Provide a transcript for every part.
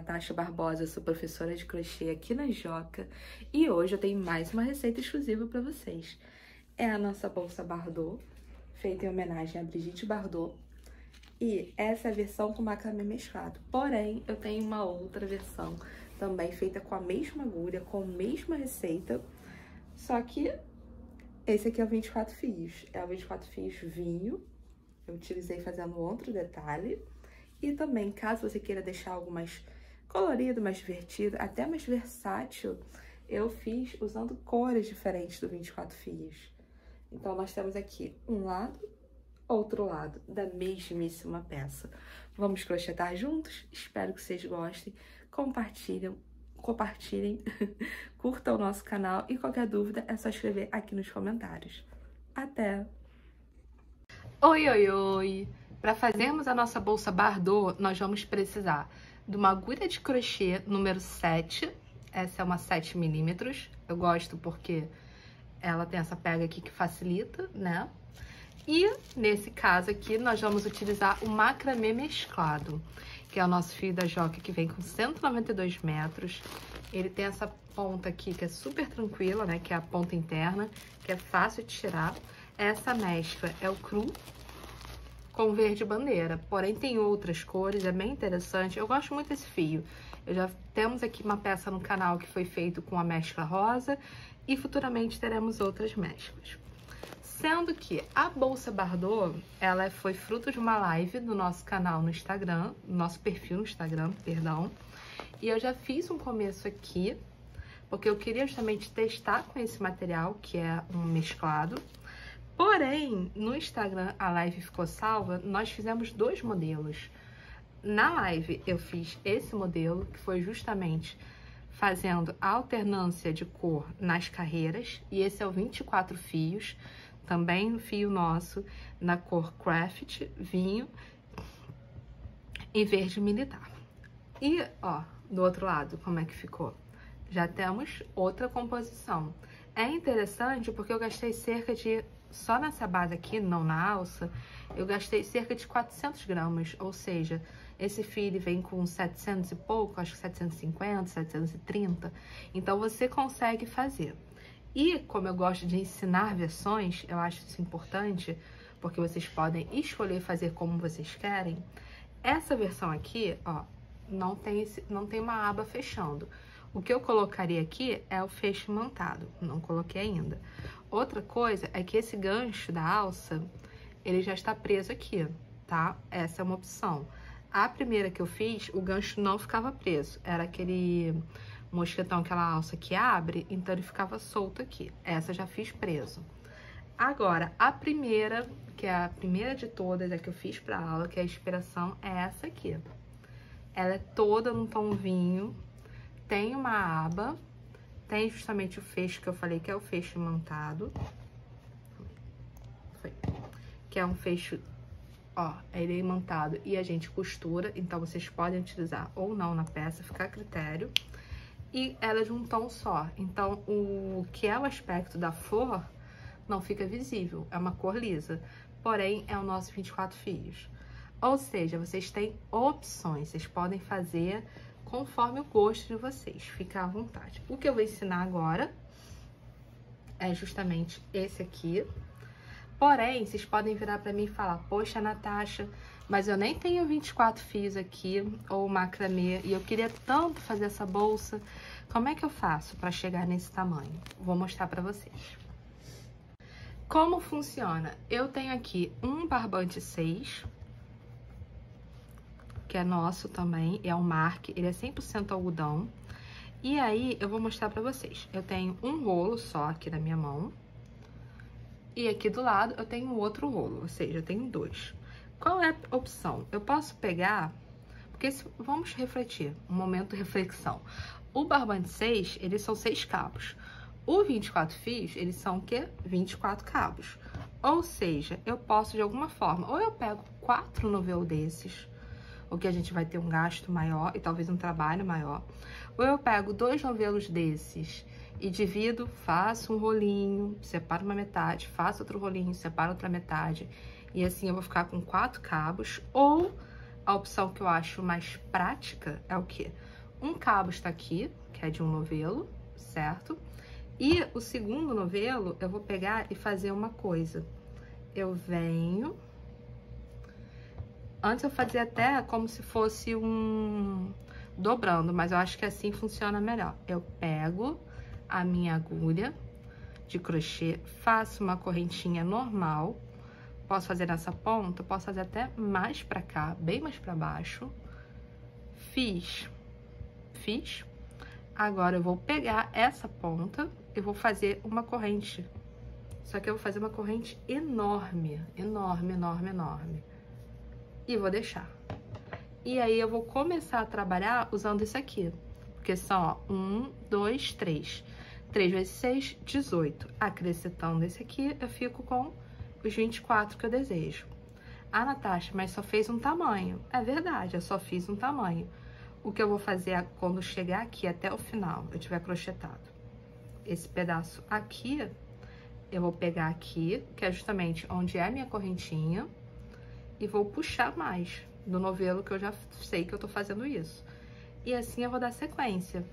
Natasha Barbosa, sou professora de crochê aqui na Joca e hoje eu tenho mais uma receita exclusiva para vocês. É a nossa bolsa Bardot, feita em homenagem a Brigitte Bardot, e essa é a versão com macramê mesclado. Porém, eu tenho uma outra versão também feita com a mesma agulha, com a mesma receita, só que esse aqui é o 24 fios, é o 24 fios vinho. Eu utilizei fazendo outro detalhe. E também, caso você queira deixar algo mais colorido, mais divertido, até mais versátil, eu fiz usando cores diferentes do 24 fios. Então, nós temos aqui um lado, outro lado da mesmíssima peça. Vamos crochetar juntos? Espero que vocês gostem. Compartilhem, curtam o nosso canal e qualquer dúvida é só escrever aqui nos comentários. Até! Oi, oi, oi! Para fazermos a nossa bolsa Bardot, nós vamos precisar de uma agulha de crochê número 7. Essa é uma 7 milímetros. Eu gosto porque ela tem essa pega aqui que facilita, né? E nesse caso aqui, nós vamos utilizar o macramê mesclado, que é o nosso fio da Joca, que vem com 192 metros. Ele tem essa ponta aqui que é super tranquila, né? Que é a ponta interna, que é fácil de tirar. Essa mescla é o cru com verde bandeira, porém tem outras cores, é bem interessante. Eu gosto muito desse fio. Já temos aqui uma peça no canal que foi feito com a mescla rosa e futuramente teremos outras mesclas. Sendo que a bolsa Bardot, ela foi fruto de uma live do nosso canal no Instagram, no nosso perfil no Instagram, perdão. E eu já fiz um começo aqui, porque eu queria justamente testar com esse material, que é um mesclado. Porém, no Instagram a live ficou salva, nós fizemos dois modelos. Na live eu fiz esse modelo, que foi justamente fazendo a alternância de cor nas carreiras, e esse é o 24 fios, também um fio nosso, na cor craft, vinho e verde militar. E, ó, do outro lado, como é que ficou? Já temos outra composição. É interessante porque eu gastei cerca de, só nessa base aqui, não na alça, eu gastei cerca de 400 gramas, ou seja, esse fio ele vem com 700 e pouco, acho que 750, 730, então você consegue fazer. E como eu gosto de ensinar versões, eu acho isso importante, porque vocês podem escolher fazer como vocês querem. Essa versão aqui, ó, não tem uma aba fechando. O que eu colocaria aqui é o fecho mantado, não coloquei ainda. Outra coisa é que esse gancho da alça, ele já está preso aqui, tá? Essa é uma opção. A primeira que eu fiz, o gancho não ficava preso, era aquele mosquetão, aquela alça que abre, então ele ficava solto aqui. Essa eu já fiz preso. Agora, a primeira, que é a primeira de todas, é que eu fiz pra aula, que é a inspiração, é essa aqui. Ela é toda num tom vinho, tem uma aba, tem justamente o fecho que eu falei, que é o fecho mantado. Que é um fecho, ó, ele é imantado e a gente costura, então vocês podem utilizar ou não na peça, fica a critério. E ela é de um tom só, então o que é o aspecto da flor não fica visível, é uma cor lisa, porém é o nosso 24 fios. Ou seja, vocês têm opções, vocês podem fazer conforme o gosto de vocês, fica à vontade. O que eu vou ensinar agora é justamente esse aqui. Porém, vocês podem virar pra mim e falar, poxa, Natasha, mas eu nem tenho 24 fios aqui, ou macramê, e eu queria tanto fazer essa bolsa. Como é que eu faço para chegar nesse tamanho? Vou mostrar pra vocês. Como funciona? Eu tenho aqui um barbante 6, que é nosso também, é um marque, ele é 100% algodão. E aí, eu vou mostrar pra vocês. Eu tenho um rolo só aqui na minha mão. E aqui do lado eu tenho outro rolo, ou seja, eu tenho dois. Qual é a opção? Eu posso pegar, porque vamos refletir, um momento de reflexão. O barbante 6, eles são 6 cabos. O 24 fios, eles são o quê? 24 cabos. Ou seja, eu posso de alguma forma, ou eu pego 4 novelos desses, o que a gente vai ter um gasto maior e talvez um trabalho maior. Ou eu pego 2 novelos desses e divido, faço um rolinho, separo uma metade, faço outro rolinho, separo outra metade. E assim eu vou ficar com 4 cabos. Ou a opção que eu acho mais prática é o quê? Um cabo está aqui, que é de um novelo, certo? E o segundo novelo, eu vou pegar e fazer uma coisa. Eu venho... Antes eu fazia até como se fosse um... dobrando, mas eu acho que assim funciona melhor. Eu pego a minha agulha de crochê, faço uma correntinha normal. Posso fazer nessa ponta, posso fazer até mais pra cá, bem mais pra baixo. Fiz. Agora eu vou pegar essa ponta e vou fazer uma corrente. Só que eu vou fazer uma corrente enorme, enorme, enorme, enorme. E vou deixar. E aí eu vou começar a trabalhar usando isso aqui. Porque são, ó, 1, 2, 3. 3 vezes 6, 18. Acrescentando esse aqui, eu fico com os 24 que eu desejo. Ah, Natasha, mas só fez um tamanho. É verdade, eu só fiz um tamanho. O que eu vou fazer é, quando chegar aqui até o final, eu tiver crochetado esse pedaço aqui, eu vou pegar aqui, que é justamente onde é a minha correntinha, e vou puxar mais do novelo, que eu já sei que eu tô fazendo isso. E assim eu vou dar sequência.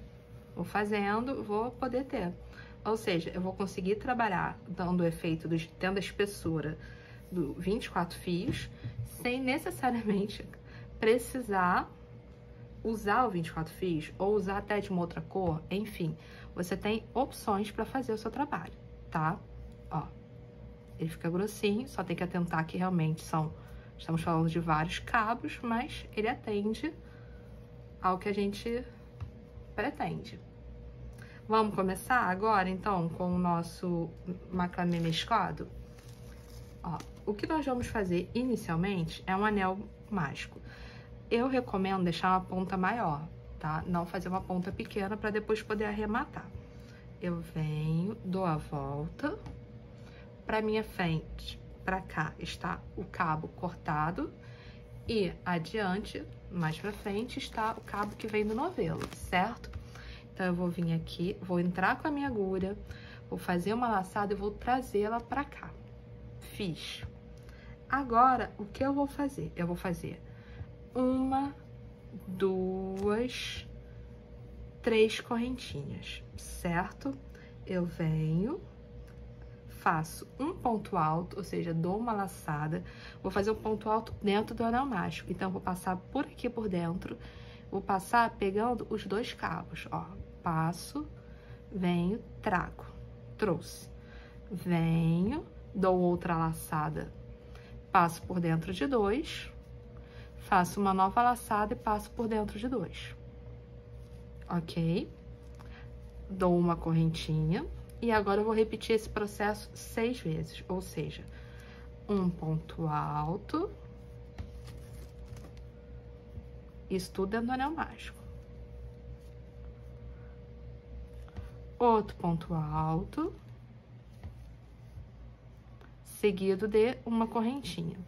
Vou fazendo, vou poder ter. Ou seja, eu vou conseguir trabalhar dando o efeito, tendo a espessura do 24 fios, sem necessariamente precisar usar o 24 fios, ou usar até de uma outra cor, enfim. Você tem opções para fazer o seu trabalho, tá? Ó, ele fica grossinho, só tem que atentar que realmente estamos falando de vários cabos, mas ele atende ao que a gente pretende. Vamos começar agora, então, com o nosso macramê mesclado? Ó, o que nós vamos fazer inicialmente é um anel mágico. Eu recomendo deixar uma ponta maior, tá? Não fazer uma ponta pequena para depois poder arrematar. Eu venho, dou a volta. Para minha frente, para cá, está o cabo cortado. E adiante, mais para frente, está o cabo que vem do novelo, certo? Então, eu vou vir aqui, vou entrar com a minha agulha, vou fazer uma laçada e vou trazê-la para cá. Fiz. Agora, o que eu vou fazer? Eu vou fazer 1, 2, 3 correntinhas, certo? Eu venho, faço um ponto alto, ou seja, dou uma laçada, vou fazer um ponto alto dentro do anel mágico. Então, vou passar por aqui por dentro, vou passar pegando os 2 cabos, ó. Passo, venho, trago, trouxe. Venho, dou outra laçada, passo por dentro de 2, faço uma nova laçada e passo por dentro de 2. Ok? Dou uma correntinha e agora eu vou repetir esse processo 6 vezes, ou seja, um ponto alto, isso tudo dentro do anel mágico. Outro ponto alto, seguido de uma correntinha.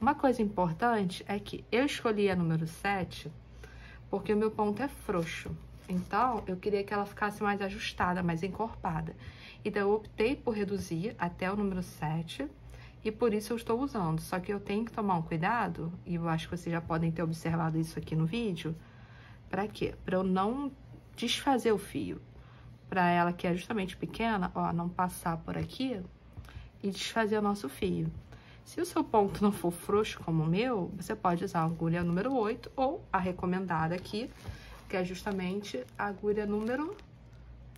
Uma coisa importante é que eu escolhi a número 7 porque o meu ponto é frouxo. Então, eu queria que ela ficasse mais ajustada, mais encorpada. Então, eu optei por reduzir até o número 7 e por isso eu estou usando. Só que eu tenho que tomar um cuidado, e eu acho que vocês já podem ter observado isso aqui no vídeo. Pra quê? Pra eu não desfazer o fio. Pra ela, que é justamente pequena, ó, não passar por aqui e desfazer o nosso fio. Se o seu ponto não for frouxo como o meu, você pode usar a agulha número 8 ou a recomendada aqui, que é justamente a agulha número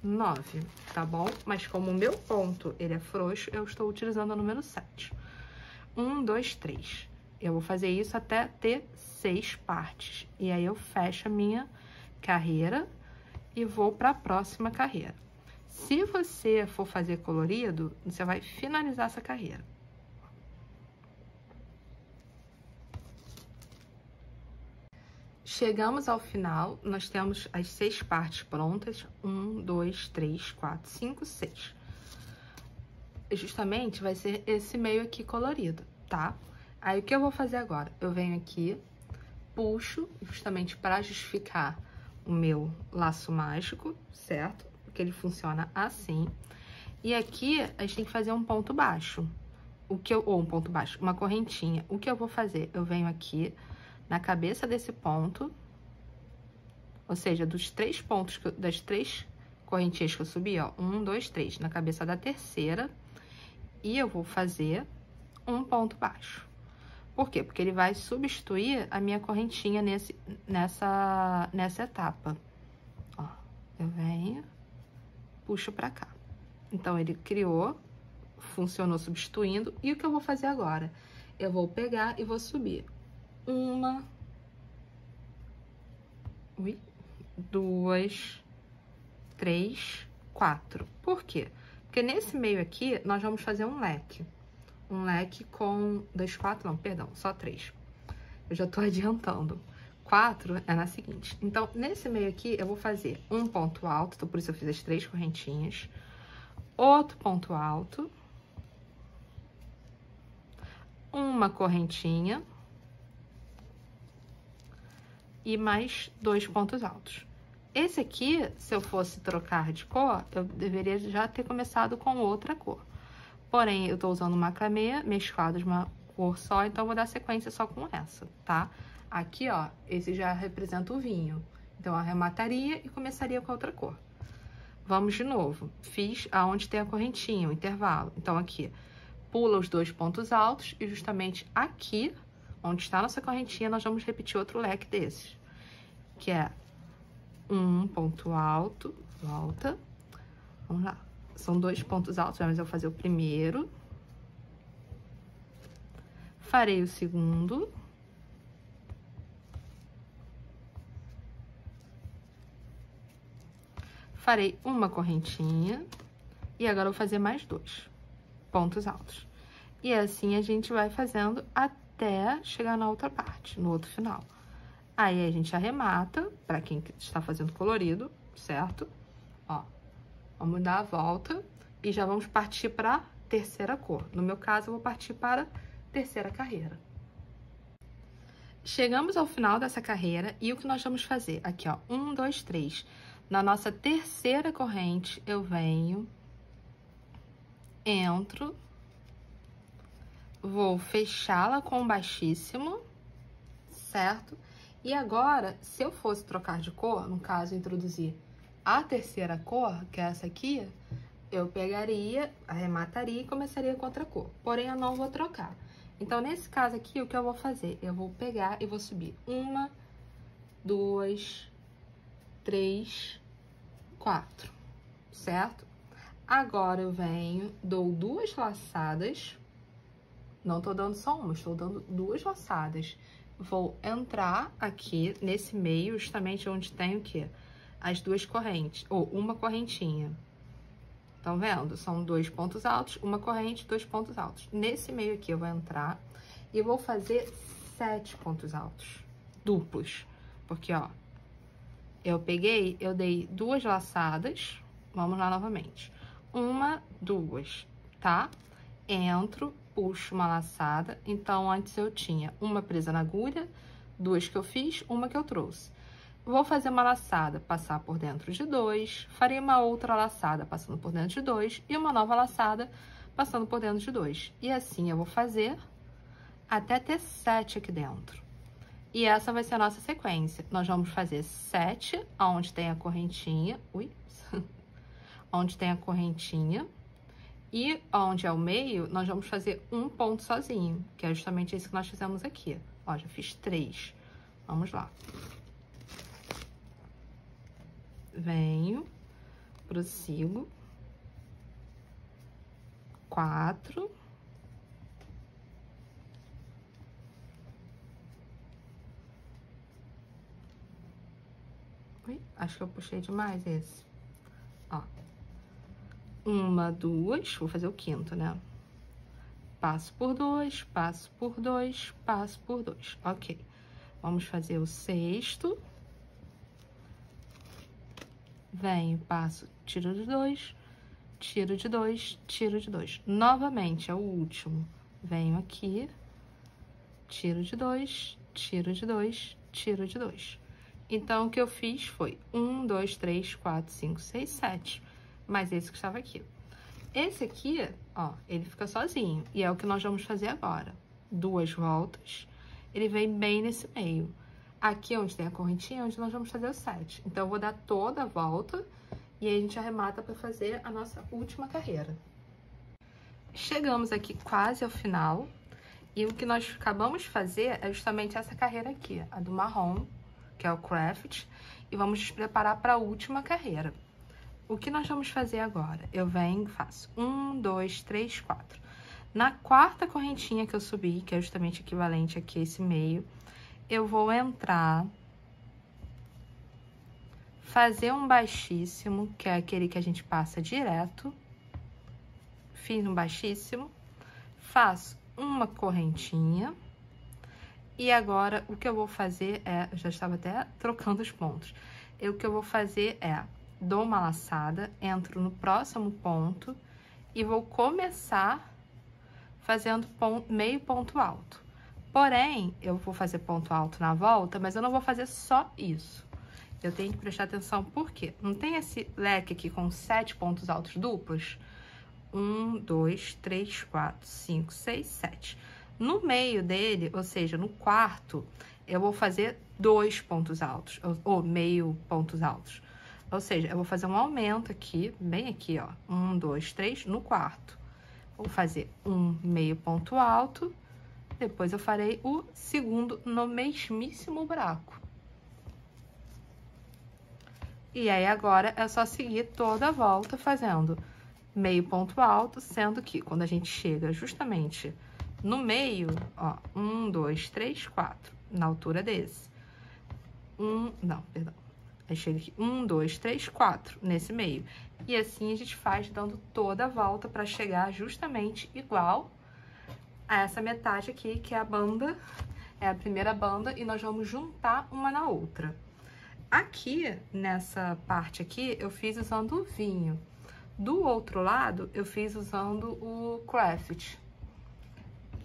9, tá bom? Mas como o meu ponto, ele é frouxo, eu estou utilizando a número 7. 1, 2, 3. Eu vou fazer isso até ter 6 partes. E aí, eu fecho a minha carreira e vou para a próxima carreira. Se você for fazer colorido, você vai finalizar essa carreira. Chegamos ao final, nós temos as 6 partes prontas. 1, 2, 3, 4, 5, 6. Justamente vai ser esse meio aqui colorido, tá? Aí, o que eu vou fazer agora? Eu venho aqui, puxo, justamente para justificar o meu laço mágico, certo? Porque ele funciona assim. E aqui, a gente tem que fazer um ponto baixo. Ou um ponto baixo, uma correntinha. O que eu vou fazer? Eu venho aqui na cabeça desse ponto, Ou seja, dos 3 pontos, das 3 correntinhas que eu subi, ó, 1, 2, 3, na cabeça da terceira, e eu vou fazer um ponto baixo. Por quê? Porque ele vai substituir a minha correntinha nessa etapa. Ó, eu venho, puxo pra cá. Então, ele criou, funcionou substituindo, e o que eu vou fazer agora? Eu vou pegar e vou subir 1, 2, 3, 4. Por quê? Porque nesse meio aqui, nós vamos fazer um leque. Um leque com 2, 4, não, perdão, só 3. Eu já tô adiantando. 4 é na seguinte. Então, nesse meio aqui, eu vou fazer um ponto alto, então por isso eu fiz as 3 correntinhas. Outro ponto alto. Uma correntinha. E mais 2 pontos altos. Esse aqui, se eu fosse trocar de cor, eu deveria já ter começado com outra cor. Porém, eu tô usando macramê mesclado de uma cor só, então eu vou dar sequência só com essa, tá? Aqui, ó, esse já representa o vinho. Então, eu arremataria e começaria com a outra cor. Vamos de novo. Fiz aonde tem a correntinha, o intervalo. Então, aqui, pula os 2 pontos altos e justamente aqui, onde está a nossa correntinha, nós vamos repetir outro leque desses. Que é um ponto alto, volta. Vamos lá. São 2 pontos altos, mas eu vou fazer o primeiro. Farei o segundo. Farei uma correntinha. E agora eu vou fazer mais 2 pontos altos. E assim a gente vai fazendo até chegar na outra parte, no outro final. Aí a gente arremata, pra quem está fazendo colorido, certo? Ó. Vamos dar a volta e já vamos partir para a terceira cor. No meu caso, eu vou partir para a terceira carreira. Chegamos ao final dessa carreira e o que nós vamos fazer? Aqui, ó, 1, 2, 3. Na nossa terceira corrente, eu venho, entro, vou fechá-la com baixíssimo, certo? E agora, se eu fosse trocar de cor, no caso, introduzir a terceira cor, que é essa aqui, eu pegaria, arremataria e começaria com outra cor. Porém, eu não vou trocar. Então, nesse caso aqui, o que eu vou fazer? Eu vou pegar e vou subir 1, 2, 3, 4, certo? Agora, eu venho, dou 2 laçadas. Não tô dando só uma, estou dando 2 laçadas. Vou entrar aqui nesse meio, justamente onde tem o quê? As 2 correntes, ou uma correntinha. Estão vendo? São 2 pontos altos, uma corrente, 2 pontos altos. Nesse meio aqui eu vou entrar e vou fazer 7 pontos altos, duplos. Porque, ó, eu peguei, eu dei 2 laçadas, vamos lá novamente. 1, 2, tá? Entro, puxo uma laçada, então antes eu tinha uma presa na agulha, 2 que eu fiz, uma que eu trouxe. Vou fazer uma laçada, passar por dentro de 2, farei uma outra laçada passando por dentro de 2 e uma nova laçada passando por dentro de 2. E assim eu vou fazer até ter 7 aqui dentro. E essa vai ser a nossa sequência. Nós vamos fazer 7, onde tem a correntinha, onde tem a correntinha, e onde é o meio, nós vamos fazer um ponto sozinho, que é justamente esse que nós fizemos aqui. Ó, já fiz 3. Vamos lá. Venho, prossigo, 4, acho que eu puxei demais esse, ó, 1, 2, vou fazer o quinto, né? Passo por 2, passo por 2, passo por 2, ok. Vamos fazer o sexto. Venho, passo, tiro de 2, tiro de 2, tiro de 2. Novamente, é o último. Venho aqui, tiro de 2, tiro de 2, tiro de 2. Então, o que eu fiz foi 1, 2, 3, 4, 5, 6, 7. Mais esse que estava aqui. Esse aqui, ó, ele fica sozinho. E é o que nós vamos fazer agora. 2 voltas. Ele vem bem nesse meio. aqui onde tem a correntinha, onde nós vamos fazer o 7. Então, eu vou dar toda a volta e aí a gente arremata para fazer a nossa última carreira. Chegamos aqui quase ao final e o que nós acabamos de fazer é justamente essa carreira aqui, a do marrom, que é o craft, e vamos nos preparar para a última carreira. O que nós vamos fazer agora? Eu venho e faço 1, 2, 3, 4. Na quarta correntinha que eu subi, que é justamente equivalente aqui a esse meio, eu vou entrar, fazer um baixíssimo, que é aquele que a gente passa direto. Fiz um baixíssimo, faço uma correntinha. E agora, o que eu vou fazer é... Eu já estava até trocando os pontos. O que eu vou fazer é... Dou uma laçada, entro no próximo ponto e vou começar fazendo meio ponto alto. Porém, eu vou fazer ponto alto na volta, mas eu não vou fazer só isso. Eu tenho que prestar atenção, por quê? Não tem esse leque aqui com 7 pontos altos duplos? 1, 2, 3, 4, 5, 6, 7. No meio dele, ou seja, no quarto, eu vou fazer 2 pontos altos, ou meio pontos altos. Ou seja, eu vou fazer um aumento aqui, bem aqui, ó. 1, 2, 3, no quarto. Vou fazer um meio ponto alto, depois eu farei o segundo no mesmíssimo buraco. E aí, agora, é só seguir toda a volta fazendo meio ponto alto, sendo que quando a gente chega justamente no meio, ó, 1, 2, 3, 4, na altura desse. Aí chega aqui, 1, 2, 3, 4, nesse meio. E assim a gente faz dando toda a volta para chegar justamente igual a essa metade aqui, que é a banda, é a primeira banda, e nós vamos juntar uma na outra. Aqui, nessa parte aqui, eu fiz usando o vinho. Do outro lado, eu fiz usando o craft.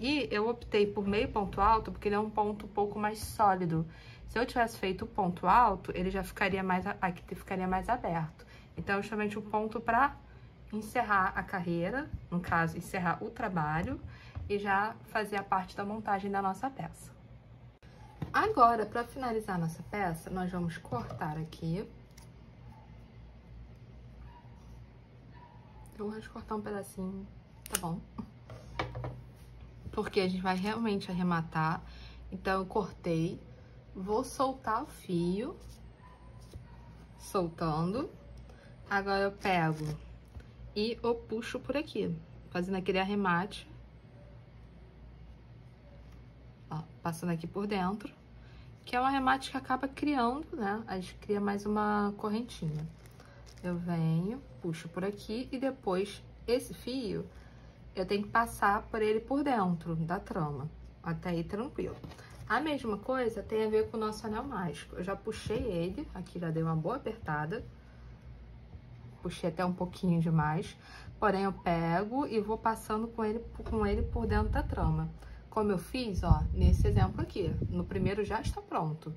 E eu optei por meio ponto alto, porque ele é um ponto um pouco mais sólido. Se eu tivesse feito o ponto alto, ele já ficaria mais, aqui ficaria mais aberto. Então, justamente um ponto para encerrar a carreira, no caso, encerrar o trabalho e já fazer a parte da montagem da nossa peça. Agora, para finalizar nossa peça, nós vamos cortar aqui. Eu vou cortar um pedacinho, tá bom? Porque a gente vai realmente arrematar. Então, eu cortei. Vou soltar o fio. Soltando. Agora, eu pego e eu puxo por aqui, fazendo aquele arremate. Ó, passando aqui por dentro. Que é um arremate que acaba criando, né? A gente cria mais uma correntinha. Eu venho, puxo por aqui e depois esse fio eu tenho que passar por ele por dentro da trama, até aí tranquilo. A mesma coisa tem a ver com o nosso anel mágico. Eu já puxei ele, aqui já dei uma boa apertada, puxei até um pouquinho demais, porém eu pego e vou passando com ele por dentro da trama. Como eu fiz, ó, nesse exemplo aqui, no primeiro já está pronto.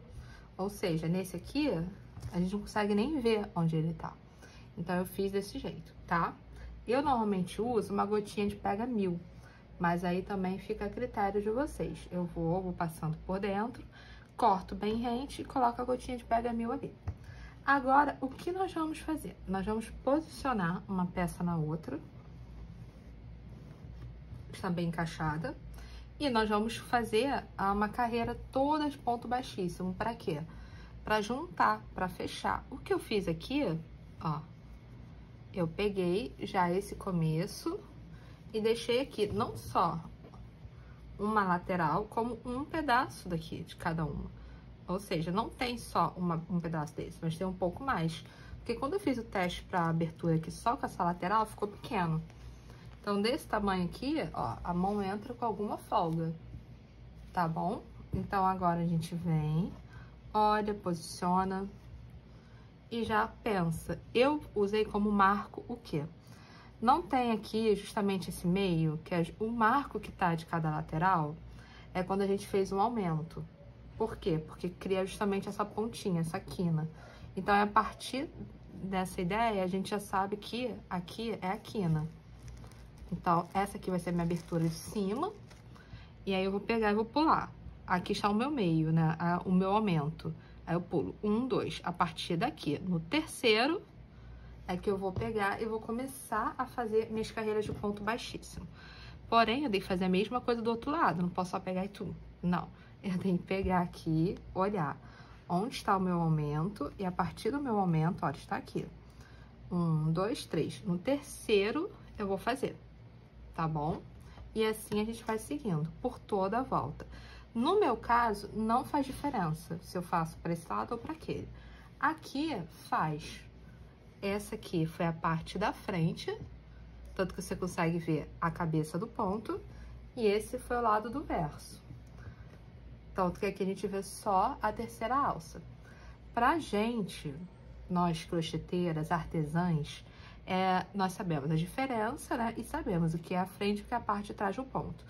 Ou seja, nesse aqui, a gente não consegue nem ver onde ele tá. Então, eu fiz desse jeito, tá? Eu normalmente uso uma gotinha de Pega Mil, mas aí também fica a critério de vocês. Eu vou passando por dentro, corto bem rente e coloco a gotinha de Pega Mil ali. Agora, o que nós vamos fazer? Nós vamos posicionar uma peça na outra. Está bem encaixada. E nós vamos fazer uma carreira toda de ponto baixíssimo. Para quê? Para juntar, para fechar. O que eu fiz aqui, ó, eu peguei já esse começo e deixei aqui não só uma lateral, como um pedaço daqui de cada uma. Ou seja, não tem só um pedaço desse, mas tem um pouco mais. Porque quando eu fiz o teste para abertura aqui só com essa lateral, ficou pequeno. Então, desse tamanho aqui, ó, a mão entra com alguma folga, tá bom? Então, agora a gente vem, olha, posiciona e já pensa. Eu usei como marco o quê? Não tem aqui justamente esse meio, que é o marco que tá de cada lateral, é quando a gente fez um aumento. Por quê? Porque cria justamente essa pontinha, essa quina. Então, a partir dessa ideia, a gente já sabe que aqui é a quina. Então, essa aqui vai ser a minha abertura de cima. E aí, eu vou pegar e vou pular. aqui está o meu meio, né? O meu aumento. Aí eu pulo 1, 2. A partir daqui, no terceiro, é que eu vou pegar e vou começar a fazer minhas carreiras de ponto baixíssimo. Porém, eu tenho que fazer a mesma coisa do outro lado, não posso só pegar e tu. Não, eu tenho que pegar aqui, olhar onde está o meu aumento, e a partir do meu aumento, olha, está aqui. 1, 2, 3. No terceiro, eu vou fazer, tá bom? E assim a gente vai seguindo por toda a volta. No meu caso, não faz diferença se eu faço para esse lado ou para aquele. Aqui faz. Essa aqui foi a parte da frente, tanto que você consegue ver a cabeça do ponto, e esse foi o lado do verso. Tanto que aqui a gente vê só a terceira alça. Pra gente, nós crocheteiras, artesãs, nós sabemos a diferença, né? E sabemos o que é a frente e o que é a parte de trás do ponto.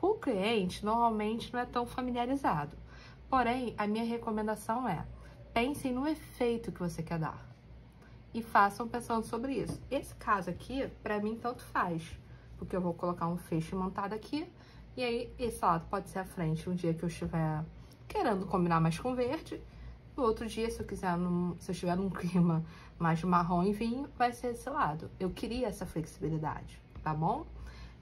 O cliente, normalmente, não é tão familiarizado. Porém, a minha recomendação é, pensem no efeito que você quer dar. E façam pensando sobre isso. Esse caso aqui, pra mim, tanto faz. Porque eu vou colocar um feixe montado aqui. E aí, esse lado pode ser a frente um dia que eu estiver querendo combinar mais com verde. No outro dia, se eu estiver num clima mais marrom e vinho, vai ser esse lado. Eu queria essa flexibilidade, tá bom?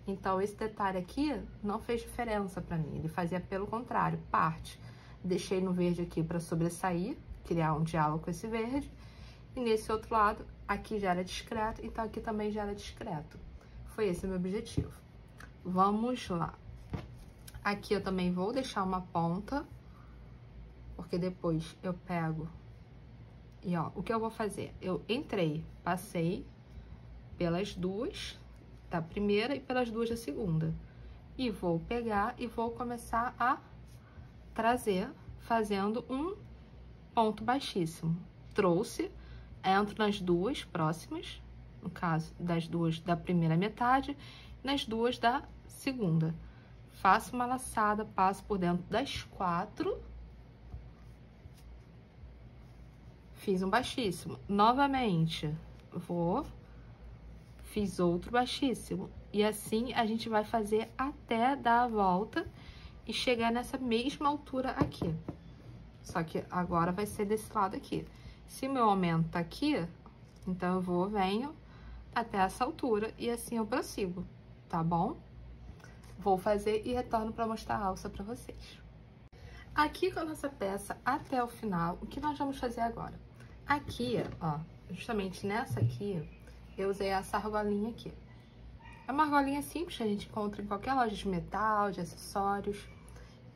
Então, esse detalhe aqui não fez diferença pra mim. Ele fazia pelo contrário, parte. Deixei no verde aqui pra sobressair, criar um diálogo com esse verde. E nesse outro lado, aqui já era discreto, então aqui também já era discreto. Foi esse o meu objetivo. Vamos lá. Aqui eu também vou deixar uma ponta, porque depois eu pego e, ó, o que eu vou fazer? Eu entrei, passei pelas duas da primeira e pelas duas da segunda. E vou pegar e vou começar a trazer, fazendo um ponto baixíssimo. Trouxe, entro nas duas próximas, no caso das duas da primeira metade, nas duas da segunda. Faço uma laçada, passo por dentro das 4. Fiz um baixíssimo. Novamente, fiz outro baixíssimo. E assim a gente vai fazer até dar a volta e chegar nessa mesma altura aqui. Só que agora vai ser desse lado aqui. Se meu aumento tá aqui, então eu venho até essa altura e assim eu prossigo, tá bom? Vou fazer e retorno para mostrar a alça para vocês. Aqui com a nossa peça até o final, o que nós vamos fazer agora? Aqui, ó, justamente nessa aqui, eu usei essa argolinha aqui. É uma argolinha simples que a gente encontra em qualquer loja de metal, de acessórios.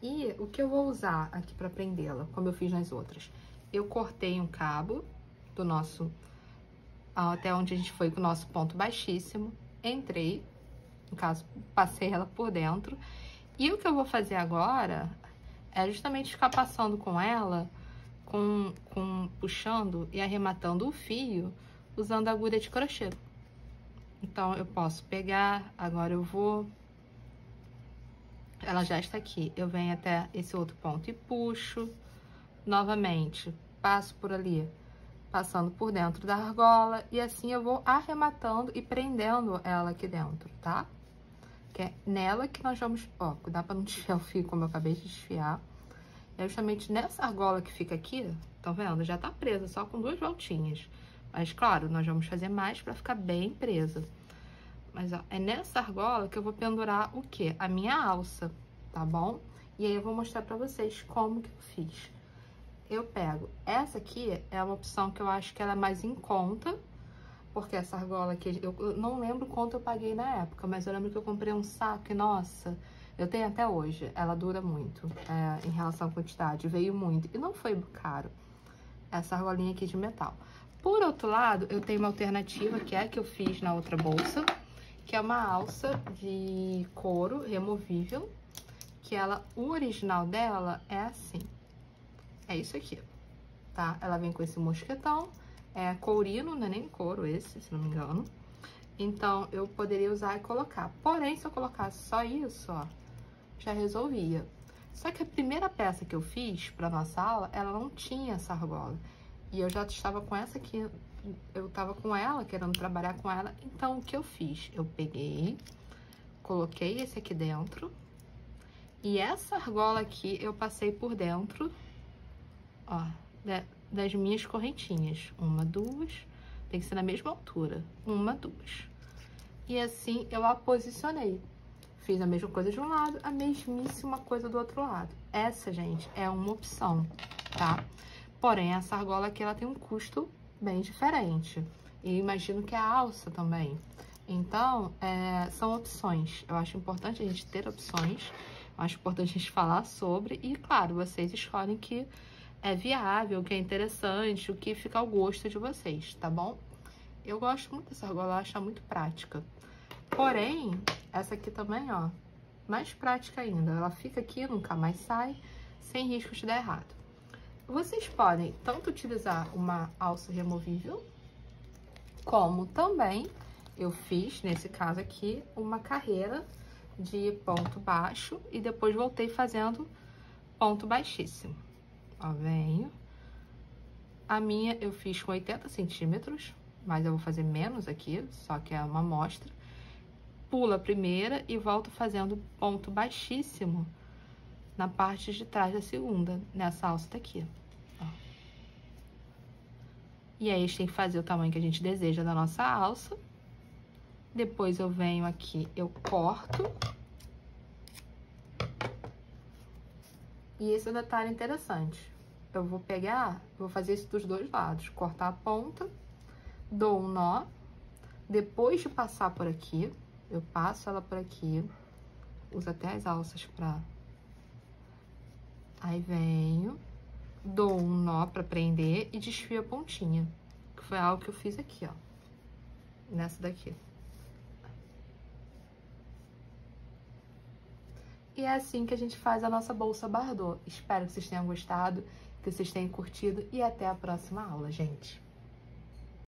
E o que eu vou usar aqui para prendê-la, como eu fiz nas outras? Eu cortei um cabo do nosso, até onde a gente foi com o nosso ponto baixíssimo, entrei, no caso, passei ela por dentro. E o que eu vou fazer agora é justamente ficar passando com ela, puxando e arrematando o fio, usando a agulha de crochê. Então, eu posso pegar, agora eu vou... Ela já está aqui, eu venho até esse outro ponto e puxo. Novamente, passo por ali, passando por dentro da argola, e assim eu vou arrematando e prendendo ela aqui dentro, tá? Que é nela que nós vamos, ó, cuidar para não desfiar o fio, como eu acabei de desfiar. É justamente nessa argola que fica aqui, tá vendo? Já tá presa, só com 2 voltinhas. Mas, claro, nós vamos fazer mais para ficar bem presa. Mas, ó, é nessa argola que eu vou pendurar o quê? A minha alça, tá bom? E aí eu vou mostrar pra vocês como que eu fiz. Eu pego, essa aqui é uma opção que eu acho que ela é mais em conta, porque essa argola aqui, eu não lembro quanto eu paguei na época, mas eu lembro que eu comprei um saco e, nossa, eu tenho até hoje, ela dura muito, em relação à quantidade, veio muito, e não foi caro, essa argolinha aqui de metal. Por outro lado, eu tenho uma alternativa, que é a que eu fiz na outra bolsa, que é uma alça de couro removível, que ela, o original dela é assim. É isso aqui, tá? Ela vem com esse mosquetão, é courino, não é nem couro esse, se não me engano. Então, eu poderia usar e colocar. Porém, se eu colocasse só isso, ó, já resolvia. Só que a primeira peça que eu fiz pra nossa aula, ela não tinha essa argola. E eu já estava com essa aqui, eu tava com ela, querendo trabalhar com ela. Então, o que eu fiz? Eu peguei, coloquei esse aqui dentro E essa argola aqui eu passei por dentro, ó, das minhas correntinhas. 1, 2, tem que ser na mesma altura. 1, 2. E assim eu a posicionei. Fiz a mesma coisa de um lado, a mesmíssima coisa do outro lado. Essa, gente, é uma opção, tá? Porém, essa argola aqui, ela tem um custo bem diferente. E imagino que a alça também. Então, são opções. Eu acho importante a gente ter opções. Eu acho importante a gente falar sobre. E, claro, vocês escolhem que é viável, que é interessante, o que fica ao gosto de vocês, tá bom? Eu gosto muito dessa argola, eu acho ela muito prática. Porém, essa aqui também, ó, mais prática ainda. Ela fica aqui, nunca mais sai, sem risco de dar errado. Vocês podem tanto utilizar uma alça removível, como também eu fiz, nesse caso aqui, uma carreira de ponto baixo e depois voltei fazendo ponto baixíssimo. Ó, venho. A minha eu fiz com 80 centímetros, mas eu vou fazer menos aqui, só que é uma amostra. Pula a primeira e volto fazendo ponto baixíssimo na parte de trás da segunda, nessa alça daqui. Ó. E aí, a gente tem que fazer o tamanho que a gente deseja da nossa alça. Depois, eu venho aqui, eu corto. E esse é um detalhe interessante. Eu vou pegar, vou fazer isso dos dois lados. Cortar a ponta, dou um nó. Depois de passar por aqui, eu passo ela por aqui, uso até as alças pra... Aí venho, dou um nó pra prender e desfio a pontinha. Que foi algo que eu fiz aqui, ó. Nessa daqui. E é assim que a gente faz a nossa bolsa Bardot. Espero que vocês tenham gostado, que vocês tenham curtido e até a próxima aula, gente.